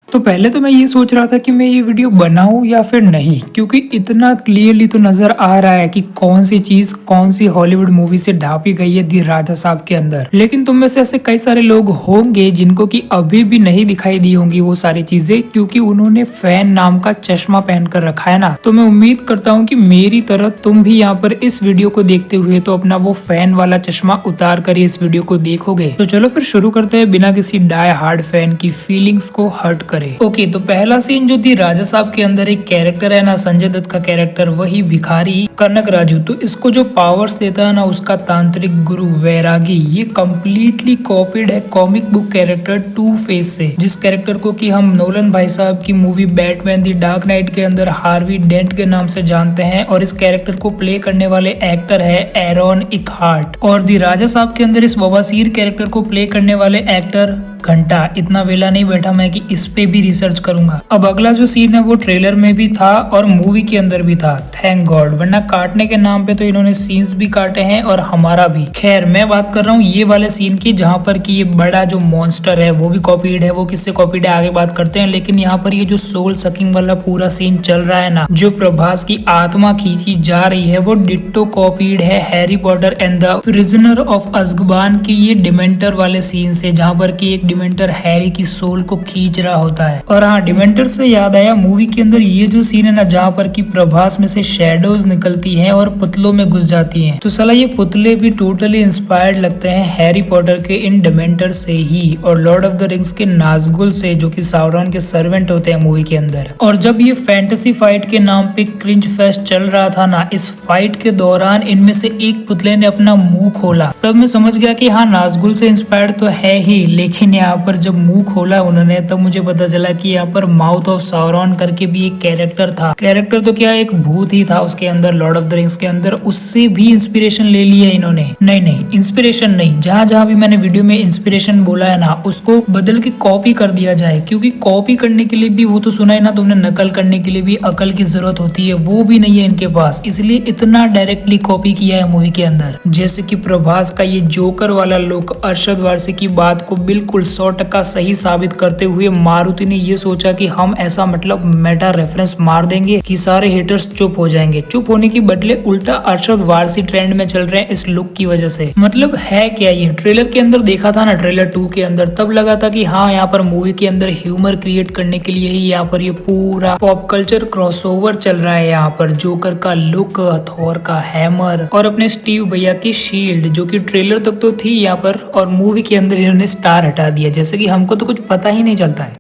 तो पहले तो मैं ये सोच रहा था कि मैं ये वीडियो बनाऊं या फिर नहीं, क्योंकि इतना क्लियरली तो नजर आ रहा है कि कौन सी चीज कौन सी हॉलीवुड मूवी से ढापी गई है दी राजा साहब के अंदर। लेकिन तुम में से ऐसे कई सारे लोग होंगे जिनको कि अभी भी नहीं दिखाई दी होंगी वो सारी चीजें, क्योंकि उन्होंने फैन नाम का चश्मा पहन कर रखा है ना। तो मैं उम्मीद करता हूँ कि मेरी तरह तुम भी यहाँ पर इस वीडियो को देखते हुए तो अपना वो फैन वाला चश्मा उतार कर इस वीडियो को देखोगे। तो चलो फिर शुरू करते हैं बिना किसी डाई हार्ड फैन की फीलिंग्स को हर्ट करे। ओके, तो पहला सीन जो थी राजा साहब के अंदर एक कैरेक्टर है ना, संजय दत्त का कैरेक्टर, वही भिखारी कनक राजू। तो इसको जो पावर्स देता है ना उसका तांत्रिक गुरु वैरागी, ये कम्प्लीटली कॉपीड है comic book character Two Face से, जिस कैरेक्टर को कि हम नोलन भाई साहब की movie Batman the Dark night के अंदर हार्वी डेंट के नाम से जानते हैं। और इस कैरेक्टर को प्ले करने वाले एक्टर है एरॉन इकहार्ट। और दी राजा साहब के अंदर इस बवासीर कैरेक्टर को प्ले करने वाले एक्टर घंटा। इतना वेला नहीं बैठा मैं कि इस पे भी रिसर्च करूंगा। अब अगला जो सीन है वो ट्रेलर में भी था और मूवी के अंदर भी था, थैंक गॉड, वरना काटने के नाम पे तो इन्होंने सीन्स भी काटे हैं और हमारा भी। खैर, मैं बात कर रहा हूँ ये वाले सीन की जहाँ पर कि ये बड़ा जो मॉन्स्टर है वो भी कॉपीड है। वो किससे कॉपीड है आगे बात करते हैं, लेकिन यहाँ पर ये जो सोल सकिंग वाला पूरा सीन चल रहा है ना, जो प्रभास की आत्मा खींची जा रही है, वो डिट्टो कॉपीड है Harry Potter and the prisoner of Azkaban की ये डिमेंटर वाले सीन से, जहाँ पर की एक डिमेंटर हैरी की सोल को खींच रहा होता है। और हाँ, डिमेंटर से याद आया, मूवी के अंदर ये जो सीन है ना जहाँ पर की प्रभास में से शेडोज निकलती हैं और पुतलों में घुस जाती हैं, तो साला ये पुतले भी टोटली इंस्पायर्ड लगते हैं हैरी पॉटर के इन डिमेंटर से ही और लॉर्ड ऑफ द रिंग्स के नाज़गुल से, जो कि साउरॉन के सर्वेंट होते हैं मूवी के अंदर। और जब ये फैंटेसी फाइट के नाम पे क्रिंज फेस्ट चल रहा था ना, इस फाइट के दौरान इनमें से एक पुतले ने अपना मुंह खोला, तब मैं समझ गया कि हाँ, नाज़गुल से इंस्पायर्ड तो है ही, लेकिन यहाँ पर जब मुंह खोला उन्होंने तब मुझे पता चला कि यहाँ पर माउथ ऑफ साउरॉन करके भी एक कैरेक्टर था। कैरेक्टर तो क्या, एक भूत ही था उसके अंदर, लॉर्ड ऑफ द रिंग्स के अंदर। उससे भी इंस्पिरेशन ले लिया इन्होंने। नहीं, इंस्पिरेशन नहीं, जहाँ जहाँ भी मैंने वीडियो में इंस्पिरेशन बोला है ना, उसको बदल के कॉपी कर दिया जाए, क्योंकि कॉपी करने के लिए भी वो तो सुना है ना तुमने, नकल करने के लिए भी अकल की जरूरत होती है, वो भी नहीं है इनके पास, इसलिए इतना डायरेक्टली कॉपी किया है मूवी के अंदर। जैसे कि प्रभास का ये जोकर वाला लुक अरशद वारसी की बात को बिल्कुल 100% सही साबित करते हुए मारुति ने ये सोचा कि हम ऐसा मतलब मेटा रेफरेंस मार देंगे कि सारे हेटर्स चुप हो जाएंगे। चुप होने की बदले उल्टा अरशद वारसी ट्रेंड में चल रहे हैं इस लुक की वजह से। मतलब है क्या ये, ट्रेलर के अंदर देखा था ना, ट्रेलर 2 के अंदर, तब लगा था कि हाँ, यहाँ पर मूवी के अंदर ह्यूमर क्रिएट करने के लिए ही यहाँ पर ये पूरा पॉप कल्चर क्रॉसओवर चल रहा है। यहाँ पर जोकर का लुक, थॉर का हैमर और अपने स्टीव भैया की शील्ड, जो कि ट्रेलर तक तो थी यहाँ पर, और मूवी के अंदर इन्होंने स्टार हटा दिया, जैसे कि हमको तो कुछ पता ही नहीं चलता है।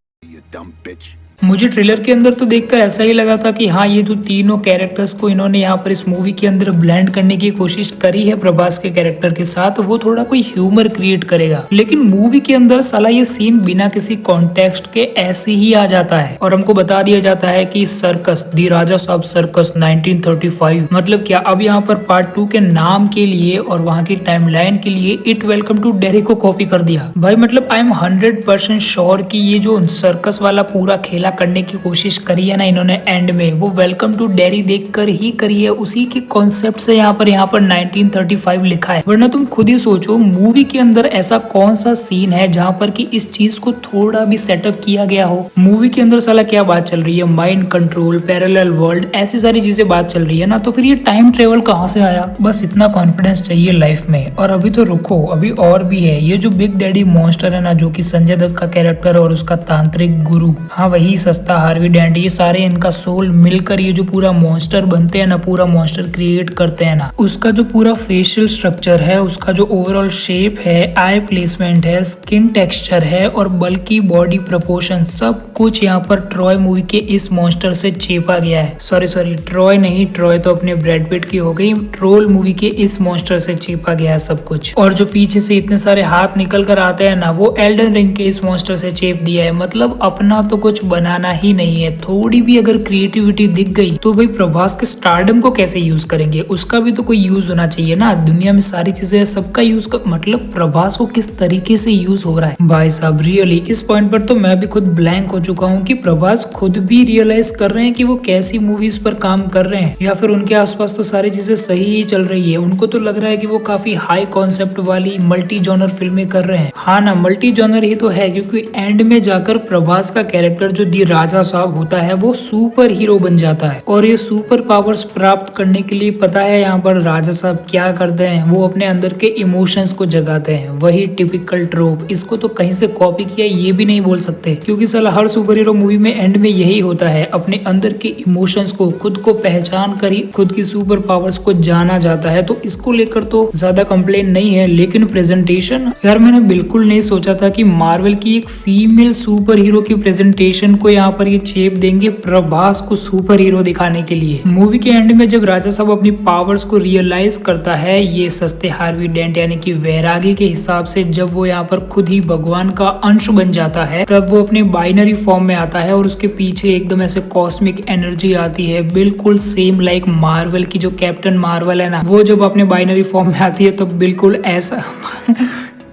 मुझे ट्रेलर के अंदर तो देखकर ऐसा ही लगा था कि हाँ, ये जो तीनों कैरेक्टर्स को इन्होंने यहाँ पर इस मूवी के अंदर ब्लेंड करने की कोशिश करी है प्रभास के कैरेक्टर के साथ, वो थोड़ा कोई ह्यूमर क्रिएट करेगा। लेकिन मूवी के अंदर साला ये सीन बिना किसी कॉन्टेक्स्ट के ऐसे ही आ जाता है और हमको बता दिया जाता है कि सर्कस, दी राजा साहब सर्कस 1935, मतलब क्या, अब यहाँ पर पार्ट 2 के नाम के लिए और वहाँ की टाइमलाइन के लिए इट वेलकम टू डेरी को कॉपी कर दिया भाई। मतलब आई एम 100% श्योर कि ये जो सर्कस वाला पूरा खेला करने की कोशिश करी है ना इन्होंने एंड में, वो वेलकम टू डेरी देखकर ही करी है। उसी के कॉन्सेप्ट से यहाँ पर 1935 लिखा है। वरना तुम खुद ही सोचो, मूवी के अंदर ऐसा कौन सा सीन है जहाँ पर कि इस चीज को थोड़ा भी सेटअप किया गया हो। मूवी के अंदर साला क्या बात चल रही है, माइंड कंट्रोल, पैरेलल वर्ल्ड, ऐसी सारी चीजें बात चल रही है ना, तो फिर ये टाइम ट्रेवल कहाँ से आया। बस इतना कॉन्फिडेंस चाहिए लाइफ में। और अभी तो रुको, अभी और भी है। ये जो बिग डैडी मॉन्स्टर है ना, जो कि संजय दत्त का कैरेक्टर और उसका तांत्रिक गुरु, हाँ वही सस्ता हार्वी डेंट, ये सारे इनका सोल मिलकर ये जो पूरा मॉन्स्टर बनते हैं ना, पूरा मॉन्स्टर क्रिएट करते हैं ना, उसका जो पूरा फेशियल स्ट्रक्चर है, उसका जो ओवरऑल शेप है, आई प्लेसमेंट है, स्किन टेक्सचर है और बल्कि बॉडी प्रपोर्शन, सब कुछ यहाँ पर ट्रॉय मूवी के इस मॉन्स्टर से छेपा गया है। सॉरी, ट्रॉय नहीं, ट्रॉय तो अपने ब्रैड पिट की हो गई, ट्रोल मूवी के इस मॉन्स्टर से छेपा गया है सब कुछ। और जो पीछे से इतने सारे हाथ निकल कर आते हैं ना, वो एल्डन रिंग के इस मॉन्स्टर से छेप दिया है। मतलब अपना तो कुछ बनाना ही नहीं है। थोड़ी भी अगर क्रिएटिविटी दिख गई तो भाई प्रभास के स्टारडम को कैसे यूज करेंगे, उसका भी तो कोई यूज होना चाहिए ना। दुनिया में सारी चीजें सबका यूज कर, मतलब प्रभास को किस तरीके से यूज हो रहा है भाई साहब, रियली इस पॉइंट पर तो मैं भी खुद ब्लैंक हो चुका हूँ कि प्रभास खुद भी रियलाइज कर रहे हैं कि वो कैसी मूवीज पर काम कर रहे हैं, या फिर उनके आसपास तो सारी चीजें सही ही चल रही है। उनको तो लग रहा है कि वो काफी हाई कॉन्सेप्ट वाली मल्टी जॉनर फिल्में कर रहे हैं। हाँ ना, मल्टी जॉनर ही तो है, क्योंकि एंड में जाकर प्रभास का कैरेक्टर जो दी राजा साहब होता है वो सुपर हीरो बन जाता है। और ये सुपर पावर्स प्राप्त करने के लिए पता है यहाँ पर राजा साहब क्या करते हैं, वो अपने अंदर के इमोशंस को जगाते हैं। वही टिपिकल ट्रोप, इसको तो कहीं से कॉपी किया ये भी नहीं बोल सकते, क्योंकि साला हर सुपर हीरो मूवी में एंड में यही होता है, अपने अंदर के इमोशंस को खुद को पहचान कर ही खुद की सुपर पावर्स को जाना जाता है। तो इसको लेकर तो ज्यादा कंप्लेन नहीं है। लेकिन प्रेजेंटेशन यार, मैंने बिल्कुल नहीं सोचा था कि मार्वल की एक फीमेल सुपर हीरो की प्रेजेंटेशन को यहाँ पर ये चेप देंगे प्रभास को सुपर हीरो दिखाने के लिए। मूवी के एंड में जब राजा साहब अपनी पावर्स को रियलाइज करता है, ये सस्ते हार्वी डेंट यानी कि वैरागी के हिसाब से, जब वो यहाँ पर खुद ही भगवान का अंश बन जाता है, तब वो अपने बाइनरी फॉर्म में आता है और उसके पीछे एकदम ऐसे कॉस्मिक एनर्जी आती है, बिल्कुल सेम लाइक मार्वल की जो कैप्टन मार्वल है ना, वो जब अपने बाइनरी फॉर्म में आती है तो बिल्कुल ऐसा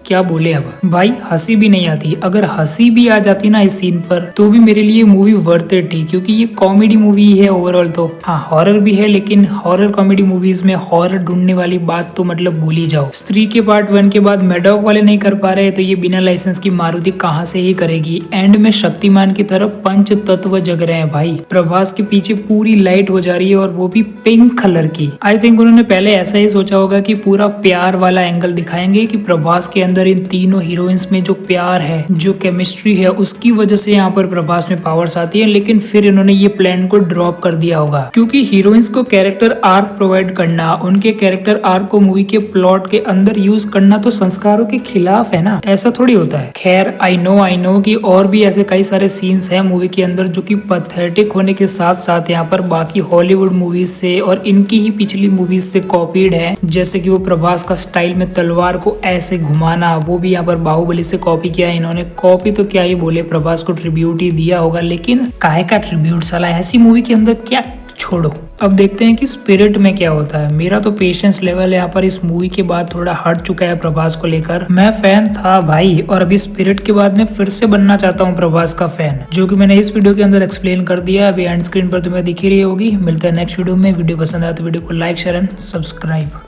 क्या बोले अब भाई, हंसी भी नहीं आती। अगर हंसी भी आ जाती ना इस सीन पर तो भी मेरे लिए मूवी वर्थ इट ही, क्योंकि ये कॉमेडी मूवी है ओवरऑल। तो हाँ, हॉरर भी है, लेकिन हॉरर कॉमेडी मूवीज में हॉरर ढूंढने वाली बात तो मतलब भूल ही जाओ। स्त्री के पार्ट 1 के बाद मेडॉक वाले नहीं कर पा रहे, तो ये बिना लाइसेंस की मारुति कहाँ से ही करेगी। एंड में शक्तिमान की तरफ पंच तत्व जग रहे हैं भाई। प्रभास के पीछे पूरी लाइट हो जा रही है और वो भी पिंक कलर की। आई थिंक उन्होंने पहले ऐसा ही सोचा होगा कि पूरा प्यार वाला एंगल दिखाएंगे कि प्रभास के अंदर इन तीनों हीरोइंस में जो प्यार है, जो केमिस्ट्री है, उसकी वजह से यहाँ पर प्रभास में पावर्स आती है। लेकिन फिर इन्होंने ये प्लान को ड्रॉप कर दिया होगा, क्योंकि हीरोइंस को कैरेक्टर आर्क प्रोवाइड करना, उनके कैरेक्टर आर्क को मूवी के प्लॉट के अंदर यूज करना तो संस्कारों के खिलाफ है ना, ऐसा थोड़ी होता है। खैर आई नो कि और भी ऐसे कई सारे सीन्स हैं मूवी के अंदर जो कि पैथेटिक होने के साथ साथ यहाँ पर बाकी हॉलीवुड मूवीज से और इनकी ही पिछली मूवीज से कॉपीड है। जैसे कि वो प्रभास का स्टाइल में तलवार को ऐसे घुमाना, वो भी यहाँ पर बाहुबली से कॉपी किया है इन्होंने। कॉपी तो क्या ही बोले, प्रभास को ट्रिब्यूट ही दिया होगा, लेकिन काहे का ट्रिब्यूट साला, ऐसी मूवी के अंदर क्या। छोड़ो, अब देखते हैं कि स्पिरिट में क्या होता है। मेरा तो पेशेंस लेवल यहाँ पर इस मूवी के बाद थोड़ा हट चुका है प्रभास को लेकर। मैं फैन था भाई, और अभी स्पिरिट के बाद मैं फिर से बनना चाहता हूँ प्रभास का फैन, जो कि मैंने इस वीडियो के अंदर एक्सप्लेन कर दिया। अभी एंड स्क्रीन पर तुम्हें दिख ही रही होगी। मिलता है नेक्स्ट वीडियो में। वीडियो पसंद आया तो वीडियो को लाइक, शेयर एंड सब्सक्राइब।